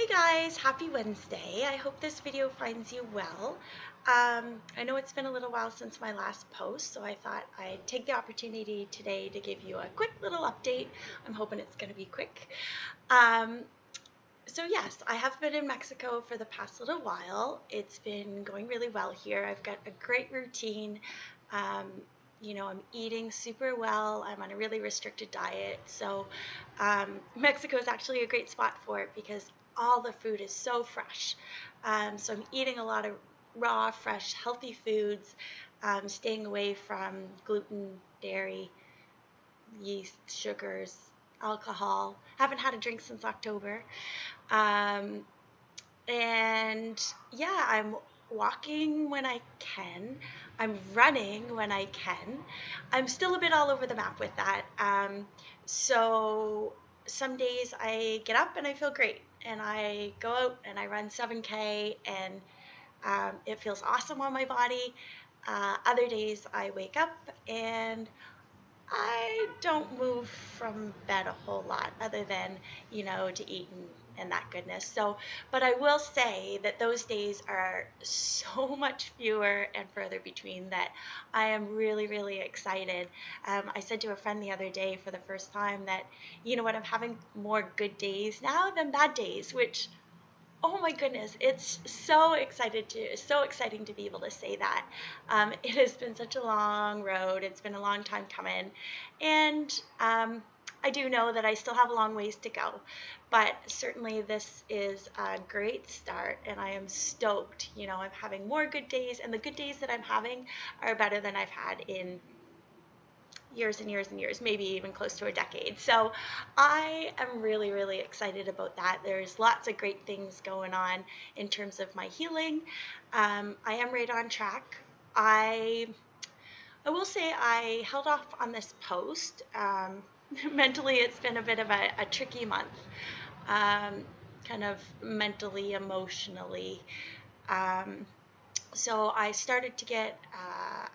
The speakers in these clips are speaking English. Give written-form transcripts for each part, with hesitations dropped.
Hey guys, happy Wednesday. I hope this video finds you well. I know it's been a little while since my last post, so I thought I'd take the opportunity today to give you a quick little update. I'm hoping it's going to be quick. Um, so yes, I have been in Mexico for the past little while. It's been going really well here. I've got a great routine. Um, I'm eating super well. I'm on a really restricted diet. So Mexico is actually a great spot for it because all the food is so fresh. So I'm eating a lot of raw, fresh, healthy foods, staying away from gluten, dairy, yeast, sugars, alcohol. Haven't had a drink since October. Um, and yeah, I'm walking when I can. I'm running when I can. I'm still a bit all over the map with that. So some days I get up and I feel great, and I go out and I run 7K, and it feels awesome on my body. Other days I wake up and I don't move from bed a whole lot other than, to eat and that goodness. So, but I will say that those days are so much fewer and further between that I am really, really excited. I said to a friend the other day for the first time that, you know what, I'm having more good days now than bad days, which oh my goodness, it's so exciting to be able to say that. It has been such a long road. It's been a long time coming, and I do know that I still have a long ways to go, but certainly this is a great start, and I am stoked. I'm having more good days, and the good days that I'm having are better than I've had in years and years and years, maybe even close to a decade. So I am really, really excited about that. There's lots of great things going on in terms of my healing. I am right on track. I will say I held off on this post. Mentally, it's been a bit of a tricky month, kind of mentally, emotionally. Um, so I started to get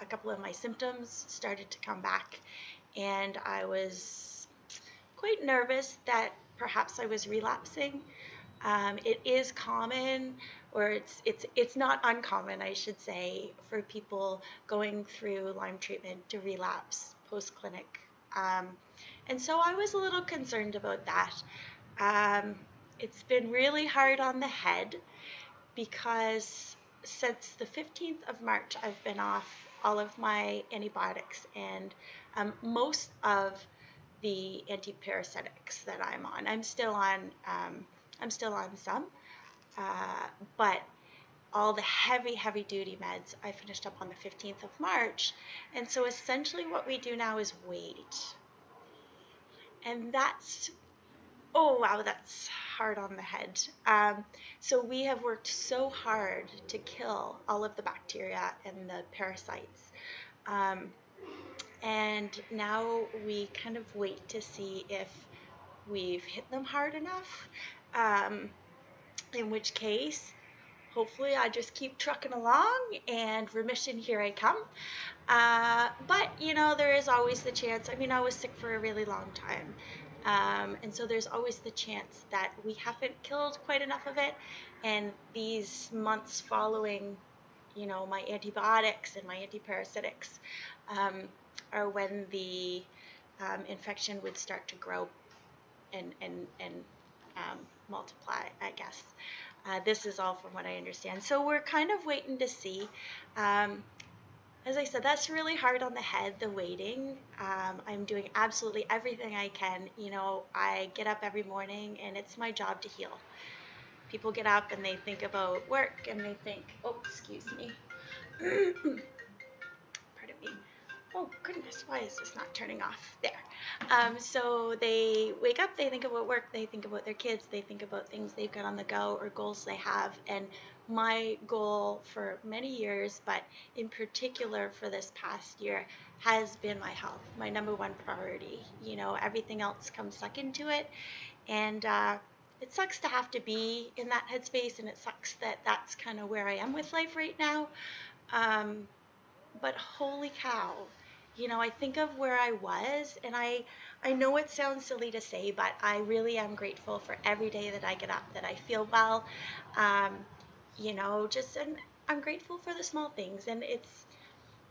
a couple of my symptoms started to come back, and I was quite nervous that perhaps I was relapsing. It is common, or it's not uncommon, I should say, for people going through Lyme treatment to relapse post clinic, and so I was a little concerned about that. Um, it's been really hard on the head because since the 15th of March, I've been off all of my antibiotics and most of the antiparasitics that I'm on. I'm still on some, but all the heavy, heavy duty meds I finished up on the 15th of March. And so essentially what we do now is wait. And oh, wow, that's hard on the head. So we have worked so hard to kill all of the bacteria and the parasites. And now we kind of wait to see if we've hit them hard enough. In which case, hopefully I just keep trucking along and remission, here I come. But, there is always the chance. I mean, I was sick for a really long time. And so there's always the chance that we haven't killed quite enough of it. And these months following, my antibiotics and my antiparasitics are when the infection would start to grow and multiply, I guess. This is all from what I understand. So we're kind of waiting to see. As I said, that's really hard on the head, the waiting. I'm doing absolutely everything I can. I get up every morning and it's my job to heal. People get up and they think about work and they think, oh, excuse me. Pardon me. Oh, goodness, why is this not turning off? There. So they wake up, they think about work, they think about their kids, they think about things they've got on the go or goals they have. And my goal for many years, but in particular for this past year, has been my health, my number one priority. Everything else comes second to it. And it sucks to have to be in that headspace, and it sucks that that's kind of where I am with life right now. But holy cow, I think of where I was, and I know it sounds silly to say, but I really am grateful for every day that I get up, that I feel well. Um, just and I'm grateful for the small things, and it's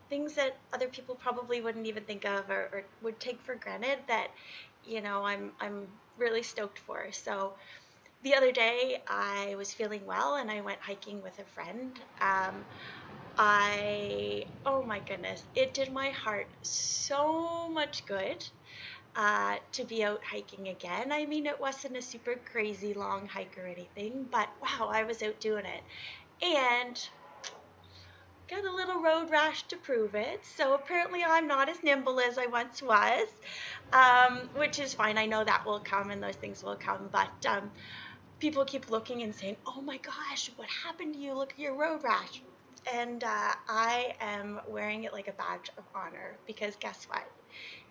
things that other people probably wouldn't even think of or would take for granted that, I'm really stoked for. So the other day I was feeling well and I went hiking with a friend. Oh my goodness, it did my heart so much good to be out hiking again. I mean, it wasn't a super crazy long hike or anything, but wow, I was out doing it. And got a little road rash to prove it. So apparently I'm not as nimble as I once was, which is fine. I know that will come and those things will come, but people keep looking and saying, "Oh my gosh, what happened to you? Look at your road rash." And I am wearing it like a badge of honor because guess what?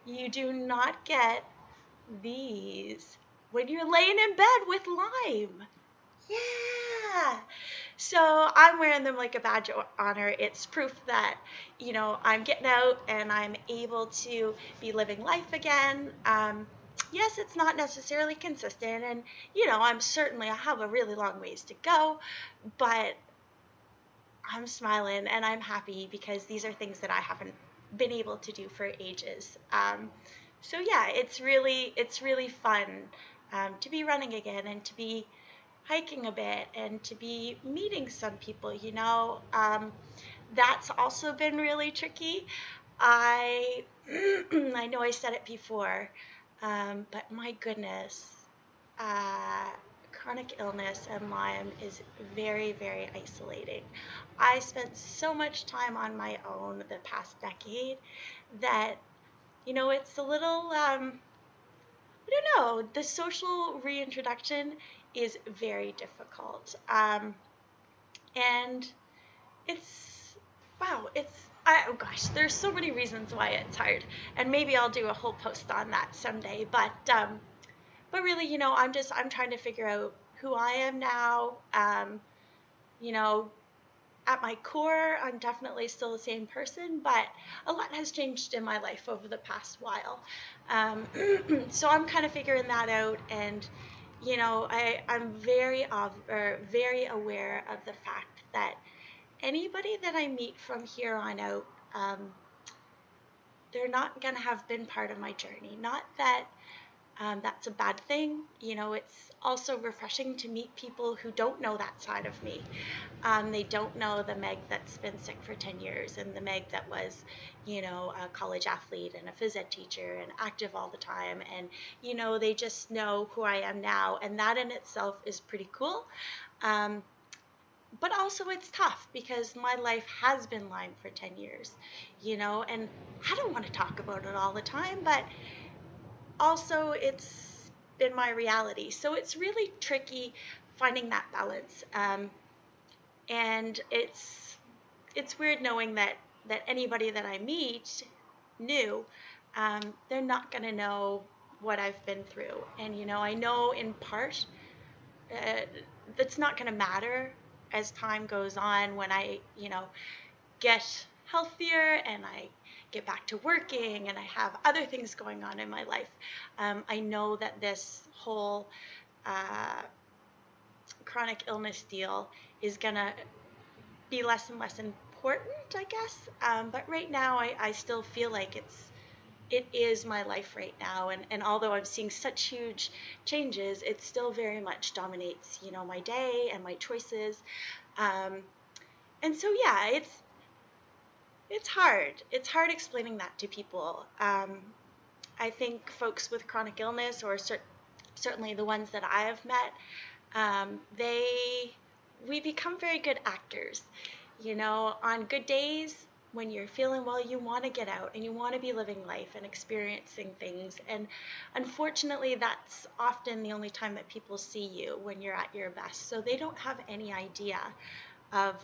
You do not get these when you're laying in bed with Lyme. Yeah. So I'm wearing them like a badge of honor. It's proof that, I'm getting out and I'm able to be living life again. Yes, it's not necessarily consistent, and I have a really long ways to go, but I'm smiling and I'm happy because these are things that I haven't been able to do for ages. So yeah, it's really fun to be running again and to be hiking a bit and to be meeting some people. That's also been really tricky. I I know I said it before, but my goodness, uh, chronic illness and Lyme is very, very isolating. I spent so much time on my own the past decade that, it's a little, I don't know, the social reintroduction is very difficult. And it's, wow, oh gosh, there's so many reasons why it's hard. And maybe I'll do a whole post on that someday. But really, I'm trying to figure out who I am now. You know, at my core, I'm definitely still the same person, but a lot has changed in my life over the past while. Um, so I'm kind of figuring that out, and I'm very aware of the fact that anybody that I meet from here on out, um, they're not gonna have been part of my journey. Not that that's a bad thing. It's also refreshing to meet people who don't know that side of me. They don't know the Meg that's been sick for 10 years and the Meg that was, a college athlete and a phys ed teacher and active all the time. And, they just know who I am now. And that in itself is pretty cool. Um, but also it's tough because my life has been Lyme for 10 years, and I don't want to talk about it all the time, but also it's been my reality. So it's really tricky finding that balance. And it's weird knowing that anybody that I meet new, they're not going to know what I've been through. And I know in part uh, that's not going to matter as time goes on when I get healthier and I get back to working and I have other things going on in my life. I know that this whole uh, chronic illness deal is gonna be less and less important, I guess. But right now, I still feel like it is my life right now, and although I'm seeing such huge changes, it still very much dominates, my day and my choices. Um, and so yeah, it's hard. It's hard explaining that to people. I think folks with chronic illness, or certainly the ones that I have met, we become very good actors. On good days, when you're feeling well, you want to get out and you want to be living life and experiencing things. And unfortunately, that's often the only time that people see you when you're at your best. So they don't have any idea of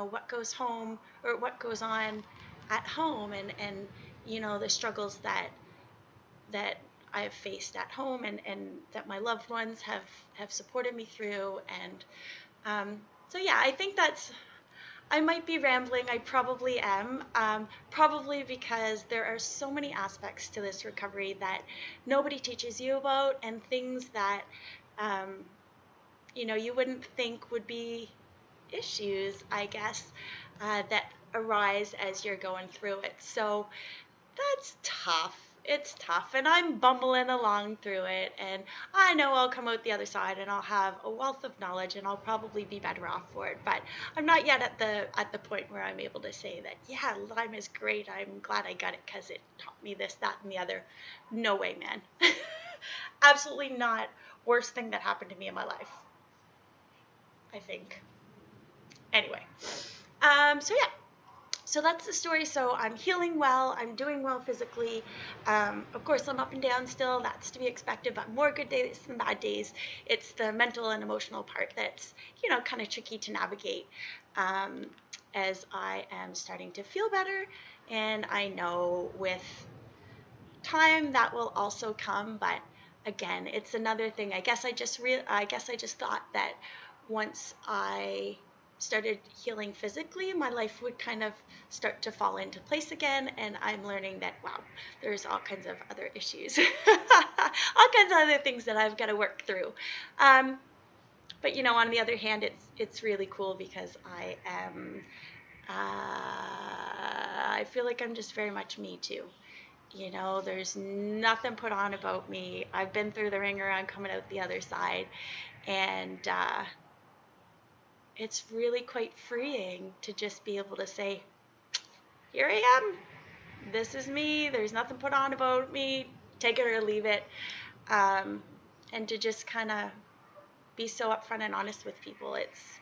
what goes home or what goes on at home, and the struggles that I've faced at home, and that my loved ones have supported me through. And so yeah, I think I might be rambling. I probably am. Probably because there are so many aspects to this recovery that nobody teaches you about, and things that, um, you wouldn't think would be issues, I guess, that arise as you're going through it. So that's tough. It's tough, and I'm bumbling along through it, and I know I'll come out the other side and I'll have a wealth of knowledge and I'll probably be better off for it. But I'm not yet at the point where I'm able to say that, yeah, Lyme is great. I'm glad I got it because it taught me this, that, and the other. No way, man. Absolutely not. Worst thing that happened to me in my life, I think. Anyway, so yeah, so that's the story. So I'm healing well. I'm doing well physically. Of course, I'm up and down still. That's to be expected, but more good days than bad days. It's the mental and emotional part that's, kind of tricky to navigate, um, as I am starting to feel better. And I know with time that will also come, but again, it's another thing. I guess I just thought that once I started healing physically, my life would kind of start to fall into place again. And I'm learning that, wow, there's all kinds of other issues, all kinds of other things that I've got to work through. But on the other hand, it's really cool because I feel like I'm just very much me too. There's nothing put on about me. I've been through the ringer. I'm coming out the other side. And it's really quite freeing to just be able to say, here I am. This is me. There's nothing put on about me. Take it or leave it. And to just kind of be so upfront and honest with people. It's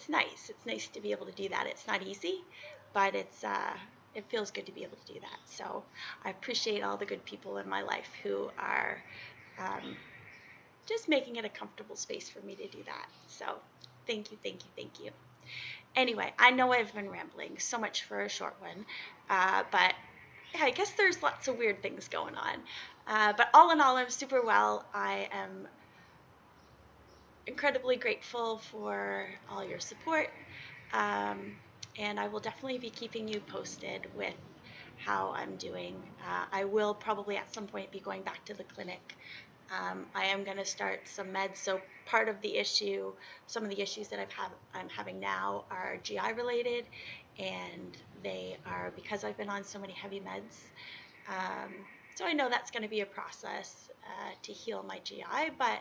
nice. It's nice to be able to do that. It's not easy, but it feels good to be able to do that. So I appreciate all the good people in my life who are just making it a comfortable space for me to do that. So thank you, thank you, thank you. Anyway, I know I've been rambling so much for a short one, but yeah, I guess there's lots of weird things going on. But all in all, I'm super well. I am incredibly grateful for all your support. And I will definitely be keeping you posted with how I'm doing. I will probably at some point be going back to the clinic. I am going to start some meds. So part of the issue, some of the issues that I'm having now are GI related, and they are because I've been on so many heavy meds. So I know that's going to be a process to heal my GI, but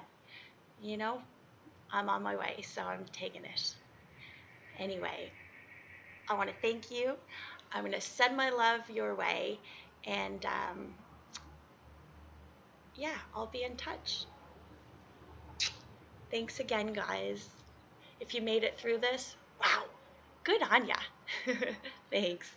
I'm on my way, so I'm taking it. Anyway, I want to thank you. I'm going to send my love your way, and yeah, I'll be in touch. Thanks again, guys. If you made it through this, wow, good on ya. Thanks.